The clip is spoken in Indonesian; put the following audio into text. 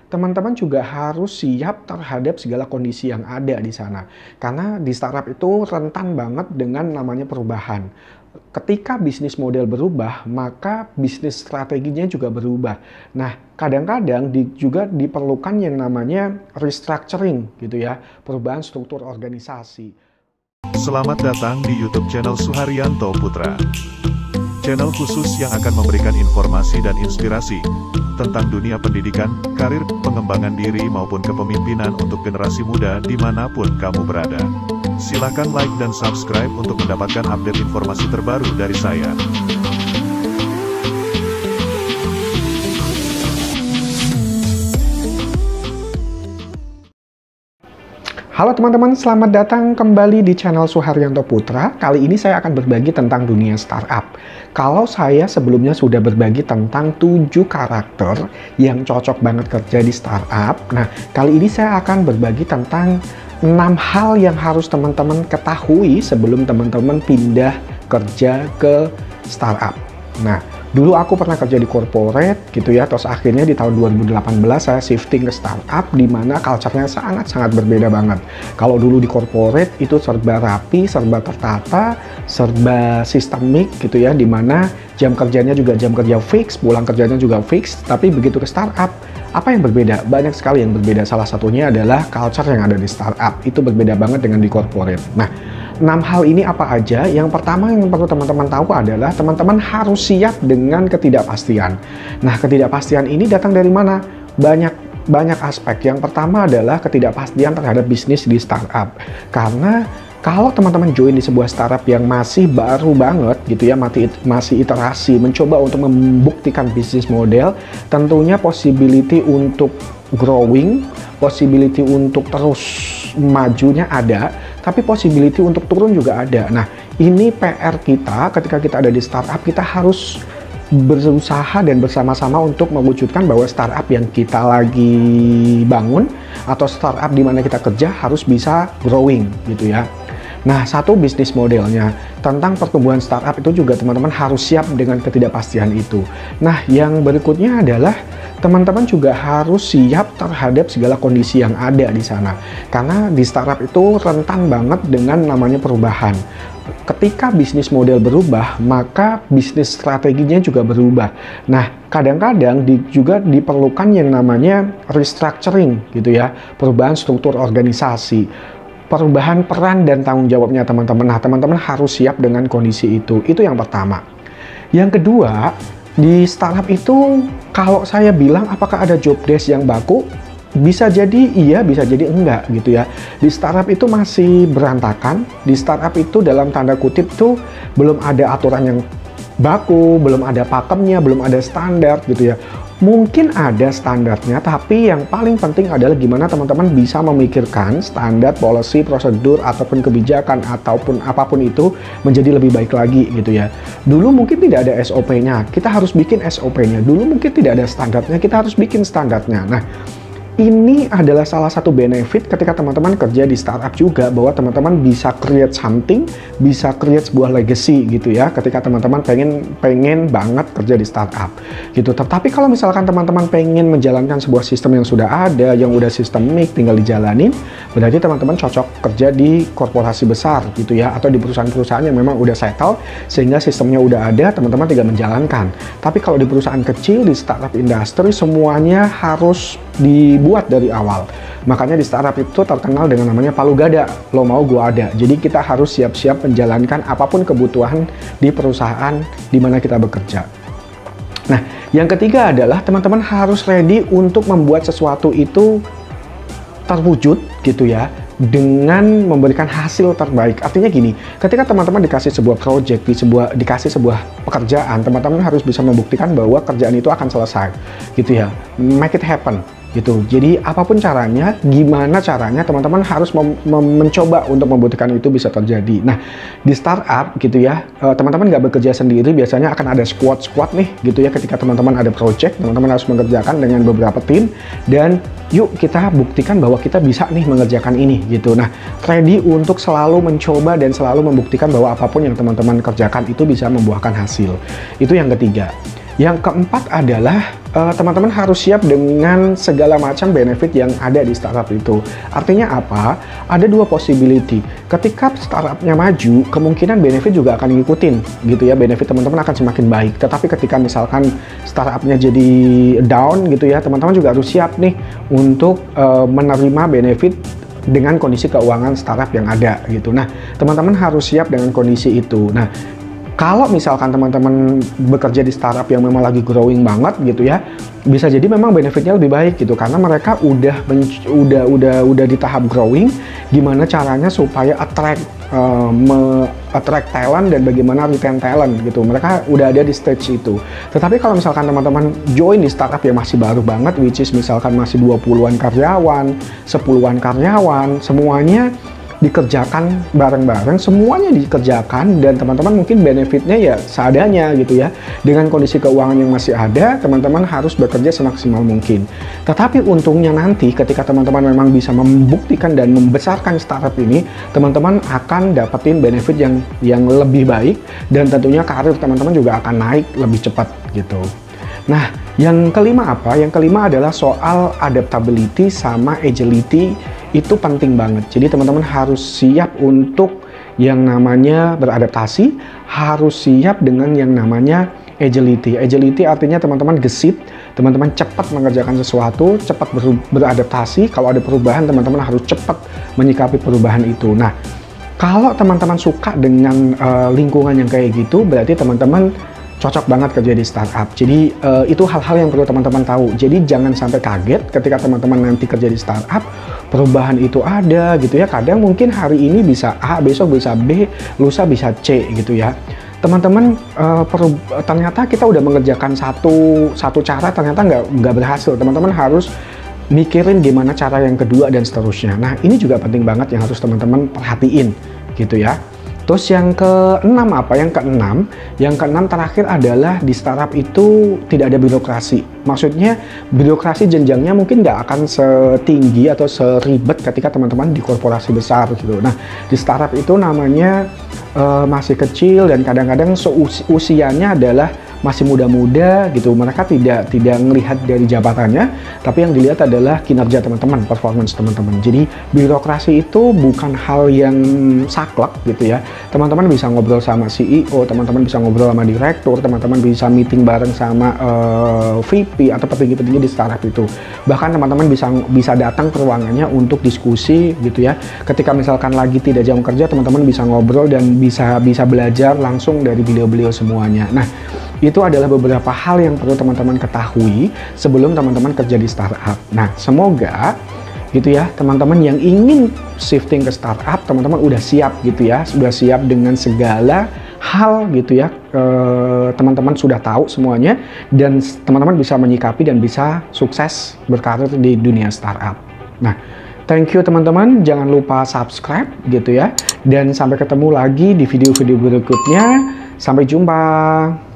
teman-teman juga harus siap terhadap segala kondisi yang ada di sana. Karena di startup itu rentan banget dengan namanya perubahan. Ketika bisnis model berubah, maka bisnis strateginya juga berubah. Nah, kadang-kadang juga diperlukan yang namanya restructuring gitu ya, perubahan struktur organisasi. Selamat datang di YouTube channel Suharyanto Putra. Channel khusus yang akan memberikan informasi dan inspirasi tentang dunia pendidikan, karir, pengembangan diri maupun kepemimpinan untuk generasi muda dimanapun kamu berada. Silakan like dan subscribe untuk mendapatkan update informasi terbaru dari saya. Halo teman-teman, selamat datang kembali di channel Suharyanto Putra. Kali ini saya akan berbagi tentang dunia startup. Kalau saya sebelumnya sudah berbagi tentang 7 karakter yang cocok banget kerja di startup. Nah, kali ini saya akan berbagi tentang 6 hal yang harus teman-teman ketahui sebelum teman-teman pindah kerja ke startup. Nah, dulu aku pernah kerja di corporate gitu ya, terus akhirnya di tahun 2018 saya shifting ke startup di mana culture-nya sangat-sangat berbeda banget. Kalau dulu di corporate itu serba rapi, serba tertata, serba sistemik gitu ya, di mana jam kerjanya juga jam kerja fix, pulang kerjanya juga fix. Tapi begitu ke startup, apa yang berbeda? Banyak sekali yang berbeda. Salah satunya adalah culture yang ada di startup. Itu berbeda banget dengan di corporate. Nah, 6 hal ini apa aja? Yang pertama yang perlu teman-teman tahu adalah teman-teman harus siap dengan ketidakpastian. Nah, ketidakpastian ini datang dari mana? Banyak aspek. Yang pertama adalah ketidakpastian terhadap bisnis di startup. Karena kalau teman-teman join di sebuah startup yang masih baru banget gitu ya, masih iterasi, mencoba untuk membuktikan bisnis model, tentunya possibility untuk growing, possibility untuk terus majunya ada, tapi possibility untuk turun juga ada. Nah, ini PR kita ketika kita ada di startup, kita harus berusaha dan bersama-sama untuk mewujudkan bahwa startup yang kita lagi bangun atau startup di mana kita kerja harus bisa growing gitu ya. Nah, satu bisnis modelnya tentang pertumbuhan startup itu juga teman-teman harus siap dengan ketidakpastian itu. Nah, yang berikutnya adalah teman-teman juga harus siap terhadap segala kondisi yang ada di sana. Karena di startup itu rentan banget dengan namanya perubahan. Ketika bisnis model berubah, maka bisnis strateginya juga berubah. Nah, kadang-kadang juga diperlukan yang namanya restructuring gitu ya, perubahan struktur organisasi. Perubahan peran dan tanggung jawabnya teman-teman. Nah, teman-teman harus siap dengan kondisi itu. Itu yang pertama. Yang kedua, di startup itu kalau saya bilang apakah ada job desk yang baku? Bisa jadi iya, bisa jadi enggak gitu ya. Di startup itu masih berantakan. Di startup itu dalam tanda kutip tuh belum ada aturan yang baku, belum ada pakemnya, belum ada standar gitu ya. Mungkin ada standarnya, tapi yang paling penting adalah gimana teman-teman bisa memikirkan standar, policy, prosedur, ataupun kebijakan, ataupun apapun itu menjadi lebih baik lagi gitu ya. Dulu mungkin tidak ada SOP-nya, kita harus bikin SOP-nya. Dulu mungkin tidak ada standarnya, kita harus bikin standarnya. Nah, ini adalah salah satu benefit ketika teman-teman kerja di startup juga, bahwa teman-teman bisa create something, bisa create sebuah legacy gitu ya, ketika teman-teman pengen banget kerja di startup gitu. Tetapi kalau misalkan teman-teman pengen menjalankan sebuah sistem yang sudah ada, yang udah sistemik, tinggal dijalanin, berarti teman-teman cocok kerja di korporasi besar gitu ya, atau di perusahaan-perusahaan yang memang udah settle, sehingga sistemnya udah ada, teman-teman tinggal menjalankan. Tapi kalau di perusahaan kecil, di startup industry, semuanya harus dibuat dari awal. Makanya di startup itu terkenal dengan namanya palu gada, lo mau gua ada. Jadi kita harus siap-siap menjalankan apapun kebutuhan di perusahaan di mana kita bekerja. Nah, yang ketiga adalah teman-teman harus ready untuk membuat sesuatu itu terwujud gitu ya, dengan memberikan hasil terbaik. Artinya gini, ketika teman-teman dikasih sebuah project, dikasih sebuah pekerjaan, teman-teman harus bisa membuktikan bahwa kerjaan itu akan selesai gitu ya, make it happen gitu. Jadi apapun caranya, gimana caranya, teman-teman harus mencoba untuk membuktikan itu bisa terjadi. Nah, di startup gitu ya, teman-teman nggak bekerja sendiri, biasanya akan ada squad nih gitu ya. Ketika teman-teman ada project, teman-teman harus mengerjakan dengan beberapa tim, dan yuk kita buktikan bahwa kita bisa nih mengerjakan ini gitu. Nah, ready untuk selalu mencoba dan selalu membuktikan bahwa apapun yang teman-teman kerjakan itu bisa membuahkan hasil. Itu yang ketiga. Yang keempat adalah teman-teman harus siap dengan segala macam benefit yang ada di startup itu. Artinya apa? Ada dua possibility. Ketika startupnya maju, kemungkinan benefit juga akan ngikutin gitu ya. Benefit teman-teman akan semakin baik. Tetapi ketika misalkan startupnya jadi down gitu ya, teman-teman juga harus siap nih untuk menerima benefit dengan kondisi keuangan startup yang ada gitu. Nah, teman-teman harus siap dengan kondisi itu. Nah, kalau misalkan teman-teman bekerja di startup yang memang lagi growing banget gitu ya, bisa jadi memang benefitnya lebih baik gitu karena mereka udah di tahap growing. Gimana caranya supaya attract talent dan bagaimana retain talent gitu. Mereka udah ada di stage itu. Tetapi kalau misalkan teman-teman join di startup yang masih baru banget, which is misalkan masih 20-an karyawan, 10-an karyawan, semuanya dikerjakan bareng-bareng, semuanya dikerjakan, dan teman-teman mungkin benefitnya ya seadanya gitu ya. Dengan kondisi keuangan yang masih ada, teman-teman harus bekerja semaksimal mungkin. Tetapi untungnya nanti ketika teman-teman memang bisa membuktikan dan membesarkan startup ini, teman-teman akan dapetin benefit yang lebih baik, dan tentunya karir teman-teman juga akan naik lebih cepat gitu. Nah, yang kelima apa? Yang kelima adalah soal adaptability sama agility. Itu penting banget. Jadi teman-teman harus siap untuk yang namanya beradaptasi, harus siap dengan yang namanya agility. Agility artinya teman-teman gesit, teman-teman cepat mengerjakan sesuatu, cepat beradaptasi. Kalau ada perubahan, teman-teman harus cepat menyikapi perubahan itu. Nah, kalau teman-teman suka dengan lingkungan yang kayak gitu, berarti teman-teman cocok banget kerja di startup. Jadi itu hal-hal yang perlu teman-teman tahu. Jadi jangan sampai kaget ketika teman-teman nanti kerja di startup, perubahan itu ada gitu ya. Kadang mungkin hari ini bisa A, besok bisa B, lusa bisa C gitu ya. Teman-teman ternyata kita udah mengerjakan satu cara, ternyata nggak berhasil. Teman-teman harus mikirin gimana cara yang kedua dan seterusnya. Nah, ini juga penting banget yang harus teman-teman perhatiin gitu ya. Terus yang keenam apa? Yang keenam terakhir adalah di startup itu tidak ada birokrasi. Maksudnya birokrasi jenjangnya mungkin nggak akan setinggi atau seribet ketika teman-teman di korporasi besar gitu. Nah, di startup itu namanya masih kecil dan kadang-kadang usianya adalah masih muda-muda gitu. Mereka tidak melihat dari jabatannya, tapi yang dilihat adalah kinerja teman-teman, performance teman-teman. Jadi birokrasi itu bukan hal yang saklek gitu ya. Teman-teman bisa ngobrol sama CEO, teman-teman bisa ngobrol sama direktur, teman-teman bisa meeting bareng sama VP atau petinggi-petinggi di startup itu. Bahkan teman-teman bisa datang ke ruangannya untuk diskusi gitu ya. Ketika misalkan lagi tidak jam kerja, teman-teman bisa ngobrol dan bisa belajar langsung dari beliau-beliau semuanya. Nah, itu adalah beberapa hal yang perlu teman-teman ketahui sebelum teman-teman kerja di startup. Nah, semoga gitu ya, teman-teman yang ingin shifting ke startup, teman-teman udah siap gitu ya, sudah siap dengan segala hal gitu ya. Teman-teman sudah tahu semuanya dan teman-teman bisa menyikapi dan bisa sukses berkarir di dunia startup. Nah, thank you teman-teman, jangan lupa subscribe gitu ya, dan sampai ketemu lagi di video-video berikutnya. Sampai jumpa.